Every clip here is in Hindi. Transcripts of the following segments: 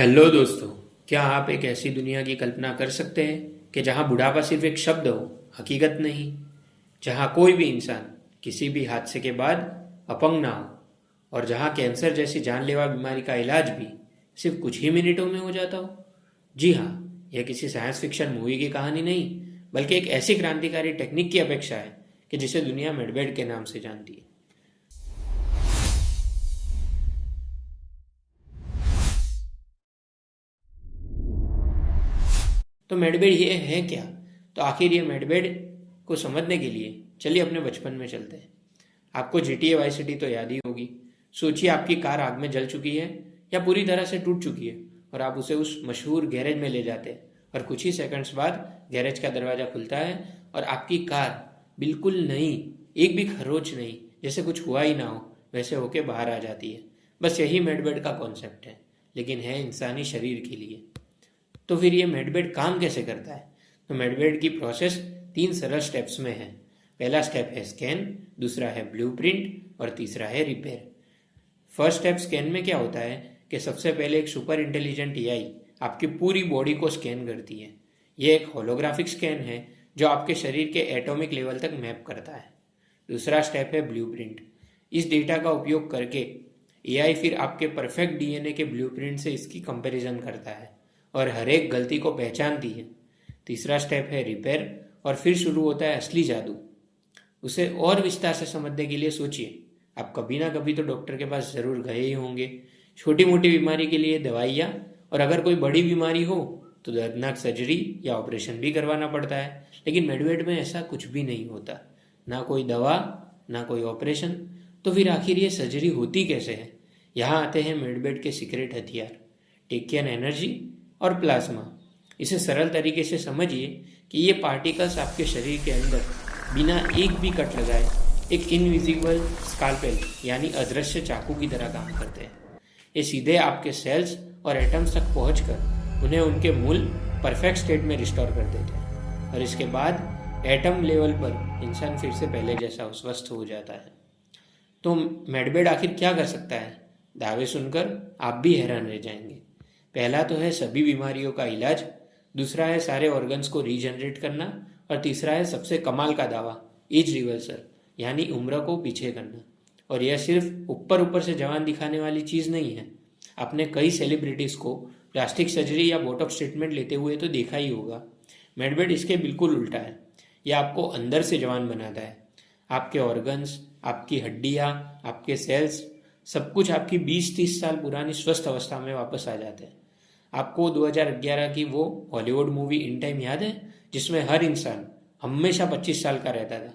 हेलो दोस्तों, क्या आप एक ऐसी दुनिया की कल्पना कर सकते हैं कि जहां बुढ़ापा सिर्फ एक शब्द हो, हकीकत नहीं। जहां कोई भी इंसान किसी भी हादसे के बाद अपंग ना हो और जहां कैंसर जैसी जानलेवा बीमारी का इलाज भी सिर्फ कुछ ही मिनटों में हो जाता हो। जी हाँ, यह किसी साइंस फिक्शन मूवी की कहानी नहीं, बल्कि एक ऐसी क्रांतिकारी टेक्निक की अपेक्षा है कि जिसे दुनिया मेडबेड के नाम से जानती है। तो मेडबेड ये है क्या? तो आखिर ये मेडबेड को समझने के लिए चलिए अपने बचपन में चलते हैं। आपको GTA वाई सिटी तो याद ही होगी। सोचिए, आपकी कार आग में जल चुकी है या पूरी तरह से टूट चुकी है और आप उसे उस मशहूर गैरेज में ले जाते हैं और कुछ ही सेकंड्स बाद गैरेज का दरवाजा खुलता है और आपकी कार बिल्कुल नई, एक भी खरोच नहीं, जैसे कुछ हुआ ही ना हो वैसे होके बाहर आ जाती है। बस यही मेडबेड का कॉन्सेप्ट है, लेकिन है इंसानी शरीर के लिए। तो फिर ये मेडबेड काम कैसे करता है? तो मेडबेड की प्रोसेस 3 सरल स्टेप्स में है। पहला स्टेप है स्कैन, दूसरा है ब्लूप्रिंट और तीसरा है रिपेयर। फर्स्ट स्टेप स्कैन में क्या होता है कि सबसे पहले एक सुपर इंटेलिजेंट एआई आपकी पूरी बॉडी को स्कैन करती है। ये एक होलोग्राफिक स्कैन है जो आपके शरीर के एटॉमिक लेवल तक मैप करता है। दूसरा स्टेप है ब्लूप्रिंट। इस डेटा का उपयोग करके एआई फिर आपके परफेक्ट डीएनए के ब्लूप्रिंट से इसकी कंपैरिजन करता है और हर एक गलती को पहचानती है। तीसरा स्टेप है रिपेयर और फिर शुरू होता है असली जादू। उसे और विस्तार से समझने के लिए सोचिए, आप कभी ना कभी तो डॉक्टर के पास जरूर गए ही होंगे। छोटी मोटी बीमारी के लिए दवाइयाँ, और अगर कोई बड़ी बीमारी हो तो दर्दनाक सर्जरी या ऑपरेशन भी करवाना पड़ता है। लेकिन मेडवेड में ऐसा कुछ भी नहीं होता, ना कोई दवा, ना कोई ऑपरेशन। तो फिर आखिर ये सर्जरी होती कैसे है? यहाँ आते हैं मेडबेड के सीक्रेट हथियार, टेकियन एनर्जी और प्लाज्मा। इसे सरल तरीके से समझिए कि ये पार्टिकल्स आपके शरीर के अंदर बिना एक भी कट लगाए एक इनविजिबल स्कालपेल यानी अदृश्य चाकू की तरह काम करते हैं। ये सीधे आपके सेल्स और एटम्स तक पहुंचकर उन्हें उनके मूल परफेक्ट स्टेट में रिस्टोर कर देते हैं और इसके बाद एटम लेवल पर इंसान फिर से पहले जैसा स्वस्थ हो जाता है। तो मेडबेड आखिर क्या कर सकता है? दावे सुनकर आप भी हैरान रह जाएंगे। पहला तो है सभी बीमारियों का इलाज, दूसरा है सारे ऑर्गन्स को रीजनरेट करना और तीसरा है सबसे कमाल का दावा, एज रिवर्सल यानी उम्र को पीछे करना। और यह सिर्फ ऊपर ऊपर से जवान दिखाने वाली चीज़ नहीं है। आपने कई सेलिब्रिटीज़ को प्लास्टिक सर्जरी या बोटॉक्स ट्रीटमेंट लेते हुए तो देखा ही होगा। मेडबेड इसके बिल्कुल उल्टा है। यह आपको अंदर से जवान बनाता है। आपके ऑर्गन्स, आपकी हड्डियाँ, आपके सेल्स, सब कुछ आपकी 20-30 साल पुरानी स्वस्थ अवस्था में वापस आ जाते हैं। आपको 2011 की वो हॉलीवुड मूवी इन टाइम याद है, जिसमें हर इंसान हमेशा 25 साल का रहता था,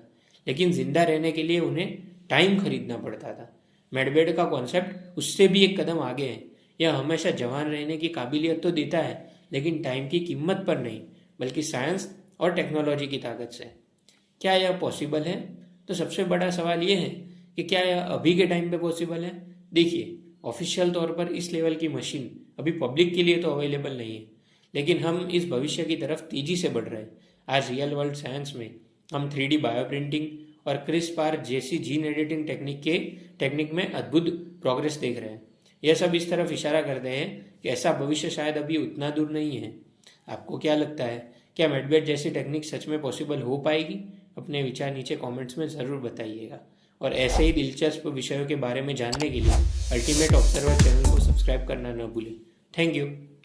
लेकिन जिंदा रहने के लिए उन्हें टाइम खरीदना पड़ता था। मेडबेड का कॉन्सेप्ट उससे भी एक कदम आगे है। यह हमेशा जवान रहने की काबिलियत तो देता है, लेकिन टाइम की कीमत पर नहीं, बल्कि साइंस और टेक्नोलॉजी की ताकत से। क्या यह पॉसिबल है? तो सबसे बड़ा सवाल यह है कि क्या यह अभी के टाइम पे पॉसिबल है। देखिए, ऑफिशियल तौर पर इस लेवल की मशीन अभी पब्लिक के लिए तो अवेलेबल नहीं है, लेकिन हम इस भविष्य की तरफ तेजी से बढ़ रहे हैं। आज रियल वर्ल्ड साइंस में हम 3D बायोप्रिंटिंग और क्रिस्पार जैसी जीन एडिटिंग टेक्निक में अद्भुत प्रोग्रेस देख रहे हैं। यह सब इस तरफ इशारा करते हैं कि ऐसा भविष्य शायद अभी उतना दूर नहीं है। आपको क्या लगता है, क्या मेडबेड जैसी टेक्निक सच में पॉसिबल हो पाएगी? अपने विचार नीचे कमेंट्स में ज़रूर बताइएगा। और ऐसे ही दिलचस्प विषयों के बारे में जानने के लिए अल्टीमेट ऑब्जर्वर चैनल को सब्सक्राइब करना न भूलें। Thank you.